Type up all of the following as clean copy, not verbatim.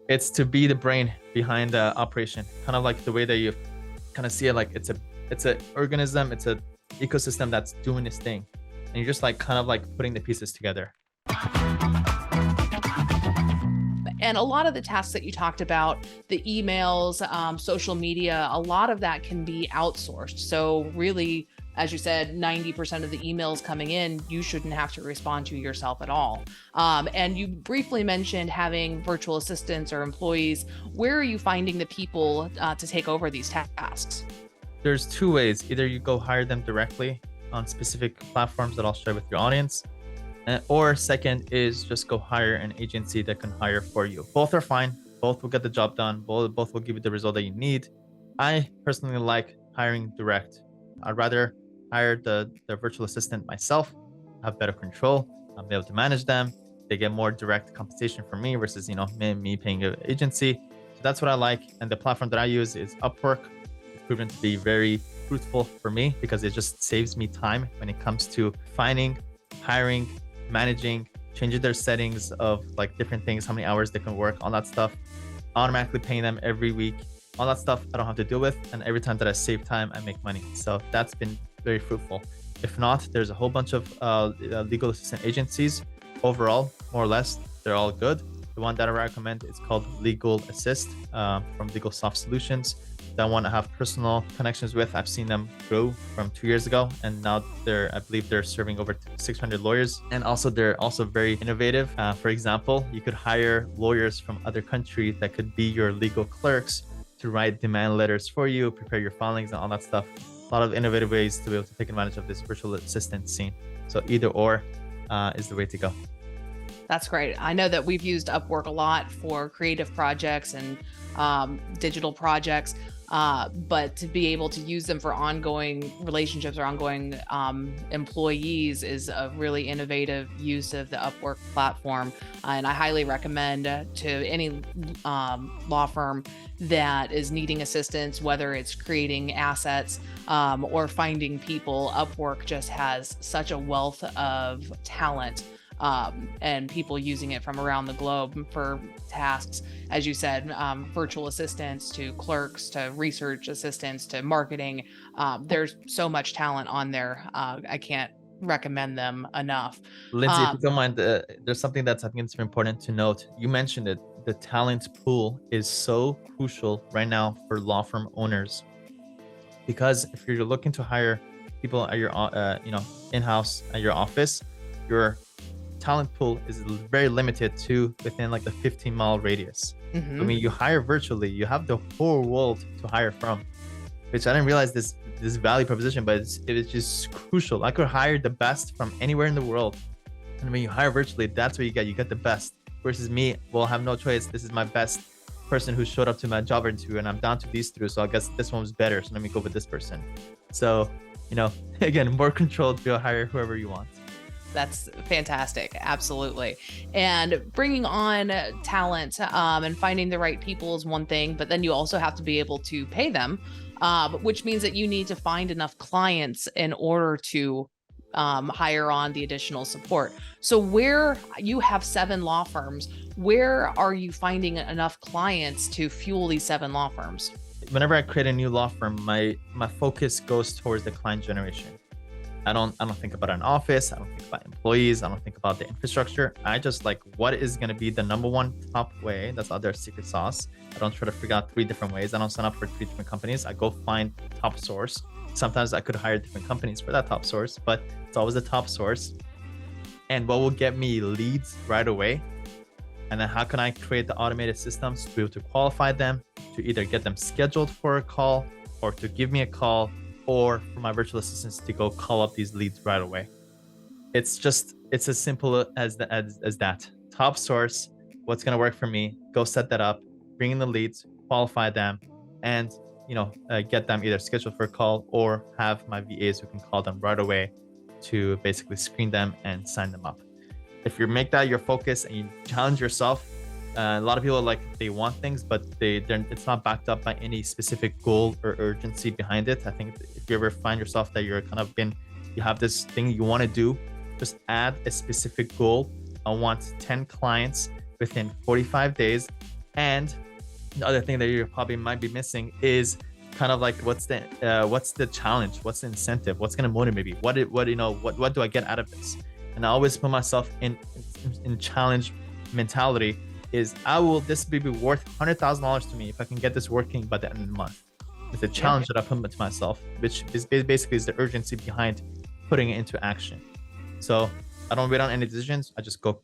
It's to be the brain behind the operation, kind of like the way that you kind of see it, like it's a organism, it's a ecosystem that's doing its thing, and you're just like kind of like putting the pieces together. And a lot of the tasks that you talked about, the emails, social media, a lot of that can be outsourced. So really, as you said, 90% of the emails coming in, you shouldn't have to respond to yourself at all. And you briefly mentioned having virtual assistants or employees. Where are you finding the people to take over these tasks? There's two ways. Either you go hire them directly on specific platforms that I'll share with your audience, or second is just go hire an agency that can hire for you. Both are fine. Both will get the job done. Both will give you the result that you need. I personally like hiring direct. I'd rather hire the virtual assistant myself, have better control. I'll be able to manage them. They get more direct compensation from me versus, me paying an agency. So that's what I like. And the platform that I use is Upwork. It's proven to be very fruitful for me because it just saves me time when it comes to finding, hiring, managing, changing their settings of like different things, how many hours they can work, all that stuff, automatically paying them every week, all that stuff I don't have to deal with. And every time that I save time, I make money. So that's been very fruitful. If not, there's a whole bunch of legal assistant agencies. Overall, more or less, they're all good. The one that I recommend is called Legal Assist from Legal Soft Solutions. That one I have personal connections with. I've seen them grow from 2 years ago, and now I believe they're serving over 600 lawyers. And also, they're also very innovative. For example, you could hire lawyers from other countries that could be your legal clerks to write demand letters for you, prepare your filings, and all that stuff. A lot of innovative ways to be able to take advantage of this virtual assistant scene. So either or is the way to go. That's great. I know that we've used Upwork a lot for creative projects and digital projects, but to be able to use them for ongoing relationships or ongoing employees is a really innovative use of the Upwork platform. And I highly recommend to any law firm that is needing assistance, whether it's creating assets or finding people. Upwork just has such a wealth of talent and people using it from around the globe for tasks, as you said, virtual assistants to clerks to research assistants to marketing. There's so much talent on there. I can't recommend them enough. Lindsay, if you don't mind, there's something that's I think it's very important to note. You mentioned it. The talent pool is so crucial right now for law firm owners, because if you're looking to hire people at your in-house at your office, your talent pool is very limited to within like the 15-mile radius. Mm-hmm. I mean, you hire virtually, you have the whole world to hire from, which I didn't realize this value proposition, but it is just crucial. I could hire the best from anywhere in the world, and when you hire virtually, that's what you get the best. Versus me, well, I have no choice. This is my best person who showed up to my job interview, and I'm down to these three, so I guess this one was better, so let me go with this person. So again, more control to hire whoever you want. That's fantastic. Absolutely. And bringing on talent and finding the right people is one thing, but then you also have to be able to pay them, which means that you need to find enough clients in order to hire on the additional support. So where you have 7 law firms, where are you finding enough clients to fuel these 7 law firms? Whenever I create a new law firm, my focus goes towards the client generation. I don't think about an office. I don't think about employees. I don't think about the infrastructure. I just like what is going to be the number one top way. That's other secret sauce. I don't try to figure out 3 different ways. I don't sign up for 3 different companies. I go find top source. Sometimes I could hire different companies for that top source, but it's always the top source. And what will get me leads right away? And then how can I create the automated systems to be able to qualify them, to either get them scheduled for a call or to give me a call, or for my virtual assistants to go call up these leads right away. It's as simple as that. Top source, what's going to work for me, go set that up, bring in the leads, qualify them, and get them either scheduled for a call or have my VAs who can call them right away to basically screen them and sign them up. If you make that your focus and you challenge yourself, a lot of people they want things, but it's not backed up by any specific goal or urgency behind it. I think if you ever find yourself that you're you have this thing you want to do, just add a specific goal. I want 10 clients within 45 days And the other thing that you probably might be missing is kind of like what's the challenge, what's the incentive, what's going to motivate me, what do I get out of this? And I always put myself in challenge mentality. Is this be worth $100,000 to me if I can get this working by the end of the month? It's a challenge that I put to myself, which is basically is the urgency behind putting it into action. So I don't wait on any decisions. I just go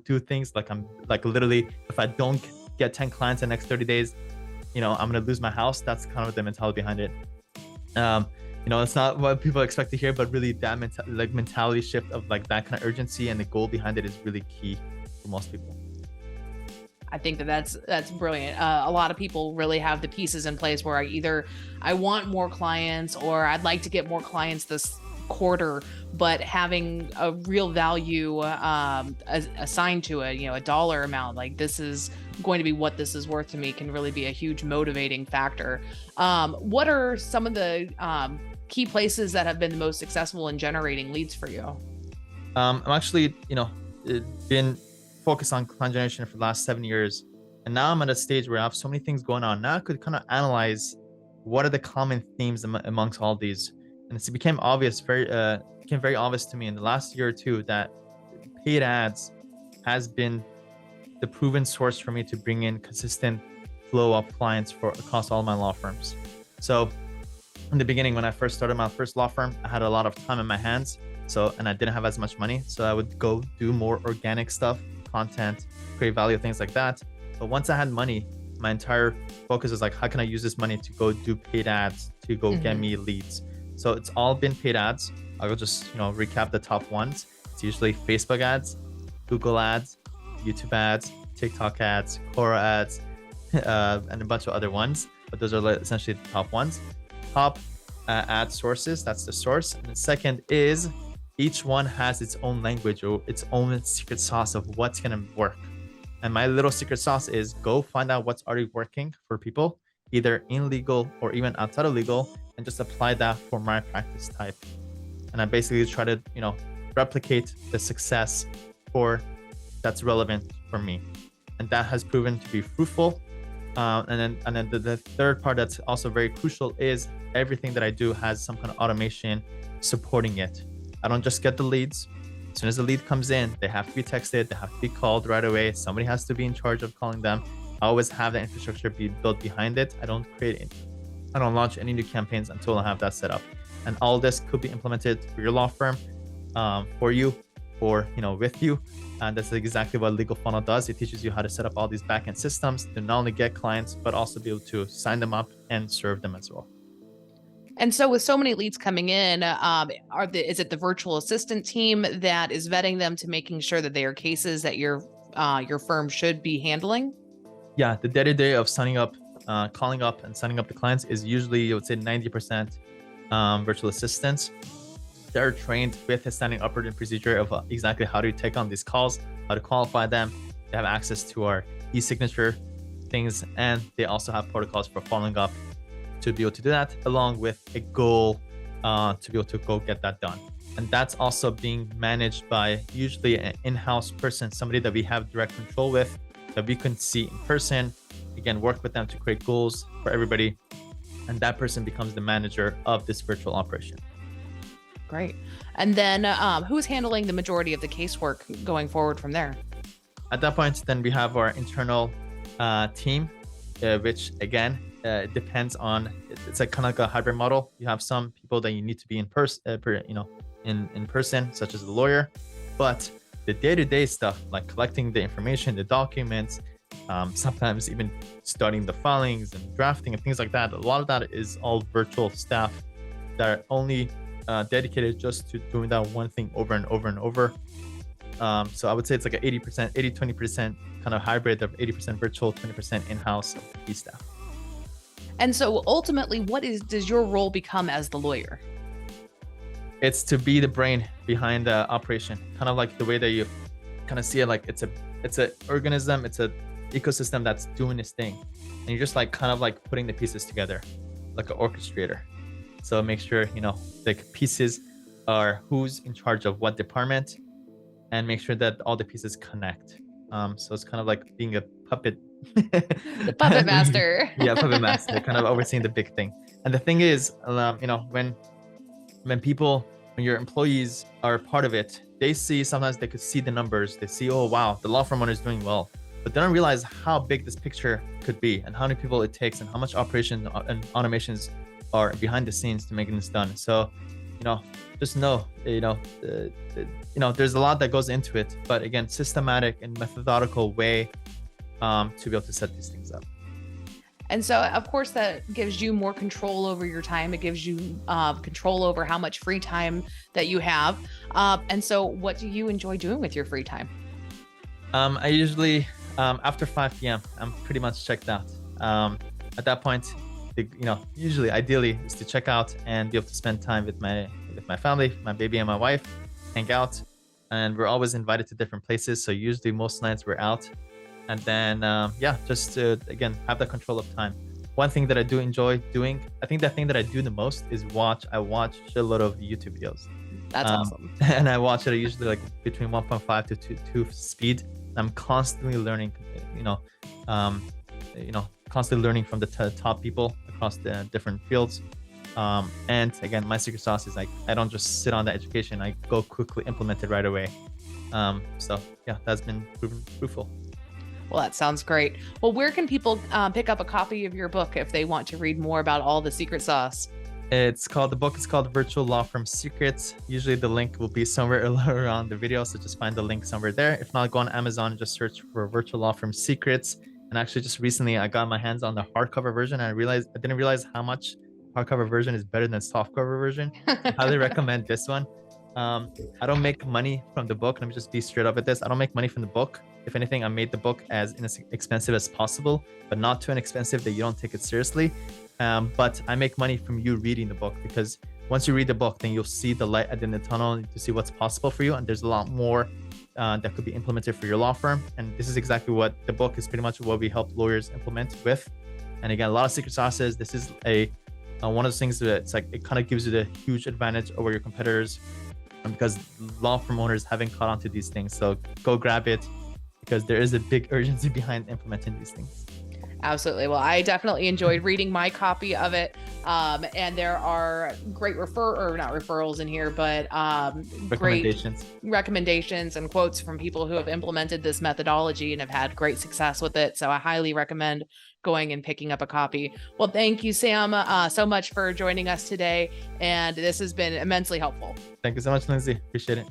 do things. Like I'm like literally, if I don't get 10 clients in the next 30 days, I'm gonna lose my house. That's kind of the mentality behind it. It's not what people expect to hear, but really that mentality shift of like that kind of urgency and the goal behind it is really key for most people. I think that's brilliant. A lot of people really have the pieces in place where I want more clients, or I'd like to get more clients this quarter, but having a real value assigned to it, a dollar amount, like this is going to be what this is worth to me, can really be a huge motivating factor. What are some of the key places that have been the most successful in generating leads for you? I'm actually, been focused on client generation for the last 7 years. And now I'm at a stage where I have so many things going on. Now I could kind of analyze what are the common themes amongst all these. And it became very obvious to me in the last year or two that paid ads has been the proven source for me to bring in consistent flow of clients across all my law firms. So in the beginning, when I first started my first law firm, I had a lot of time in my hands. And I didn't have as much money. So I would go do more organic stuff, content, create value, things like that. But once I had money, my entire focus is like, how can I use this money to go do paid ads to go get me leads? So it's all been paid ads. I'll just, recap the top ones. It's usually Facebook ads, Google ads, YouTube ads, TikTok ads, Quora ads, and a bunch of other ones. But those are essentially the top ones. Top ad sources, that's the source. And the second is each one has its own language or its own secret sauce of what's going to work. And my little secret sauce is go find out what's already working for people, either in legal or even outside of legal, and just apply that for my practice type. And I basically try to, replicate the success that's relevant for me. And that has proven to be fruitful. And then the third part that's also very crucial is everything that I do has some kind of automation supporting it. I don't just get the leads. As soon as the lead comes in, they have to be texted, they have to be called right away. Somebody has to be in charge of calling them. I always have the infrastructure be built behind it. I don't launch any new campaigns until I have that set up. And all this could be implemented for your law firm, for you, or with you. And that's exactly what Legal Funnel does. It teaches you how to set up all these backend systems to not only get clients, but also be able to sign them up and serve them as well. And so with so many leads coming in, is it the virtual assistant team that is vetting them to making sure that they are cases that your firm should be handling? Yeah, the day-to-day of signing up, calling up and signing up the clients is usually, I would say 90% virtual assistants. They're trained with a standing operating procedure of exactly how to take on these calls, how to qualify them. They have access to our e-signature things, and they also have protocols for following up to be able to do that, along with a goal to be able to go get that done. And that's also being managed by usually an in-house person, somebody that we have direct control with, that we can see in person, again, work with them to create goals for everybody. And that person becomes the manager of this virtual operation. Great. And then who's handling the majority of the casework going forward from there? At that point, then we have our internal team, which again, depends on, it's like kind of like a hybrid model. You have some people that you need to be in person, in person, such as the lawyer, but the day-to-day stuff, like collecting the information, the documents, sometimes even studying the filings and drafting and things like that. A lot of that is all virtual staff that are only dedicated just to doing that one thing over and over and over. So I would say it's like an 20% kind of hybrid of 80% virtual, 20% in-house of the key staff. And so ultimately, does your role become as the lawyer? It's to be the brain behind the operation, kind of like the way that you kind of see it, like it's a organism, it's a ecosystem that's doing its thing, and you're just like kind of like putting the pieces together, like an orchestrator. So make sure the pieces are who's in charge of what department, and make sure that all the pieces connect. So it's kind of like being a puppet The puppet master. Yeah, puppet master, kind of overseeing the big thing. And the thing is, when your employees are part of it, they see, sometimes they could see the numbers. They see, oh wow, the law firm owner is doing well, but they don't realize how big this picture could be and how many people it takes and how much operation and automations are behind the scenes to making this done. So, just know, there's a lot that goes into it, but again, systematic and methodical way to be able to set these things up. And so, of course, that gives you more control over your time. It gives you control over how much free time that you have. And so what do you enjoy doing with your free time? I usually, after 5 p.m., I'm pretty much checked out. At that point, usually, ideally, is to check out and be able to spend time with my family, my baby and my wife, hang out. And we're always invited to different places. So usually most nights we're out. And then, just to, again, have that control of time. One thing that I do enjoy doing, I think the thing that I do the most is I watch a shitload of YouTube videos. That's awesome. And I watch it usually like between 1.5 to 2 speed. I'm constantly learning, constantly learning from the top people across the different fields. And again, my secret sauce is like, I don't just sit on the education, I go quickly implement it right away. So yeah, that's been proven fruitful. Well, that sounds great. Well, where can people pick up a copy of your book if they want to read more about all the secret sauce? The book is called Virtual Law Firm Secrets. Usually the link will be somewhere around the video, so just find the link somewhere there. If not, go on Amazon and just search for Virtual Law Firm Secrets. And actually, just recently, I got my hands on the hardcover version, and I didn't realize how much hardcover version is better than softcover version. I highly recommend this one. I don't make money from the book. Let me just be straight up with this. I don't make money from the book. If anything, I made the book as inexpensive as possible, but not too inexpensive that you don't take it seriously. But I make money from you reading the book, because once you read the book, then you'll see the light at the end of the tunnel to see what's possible for you. And there's a lot more that could be implemented for your law firm. And this is exactly what the book is, pretty much what we help lawyers implement with. And again, a lot of secret sauces. This is one of the things that it's like, it kind of gives you the huge advantage over your competitors, because law firm owners haven't caught on to these things. So go grab it, because there is a big urgency behind implementing these things. Absolutely. Well, I definitely enjoyed reading my copy of it. And there are great not referrals in here, but recommendations and quotes from people who have implemented this methodology and have had great success with it. So I highly recommend going and picking up a copy. Well, thank you, Sam, so much for joining us today. And this has been immensely helpful. Thank you so much, Lindsay. Appreciate it.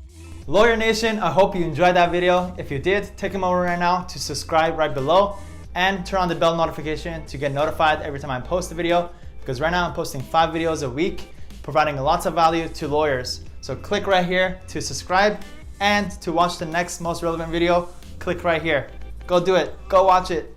Lawyer Nation, I hope you enjoyed that video. If you did, take a moment right now to subscribe right below and turn on the bell notification to get notified every time I post a video, because right now I'm posting 5 videos a week, providing lots of value to lawyers. So click right here to subscribe, and to watch the next most relevant video, click right here. Go do it. Go watch it.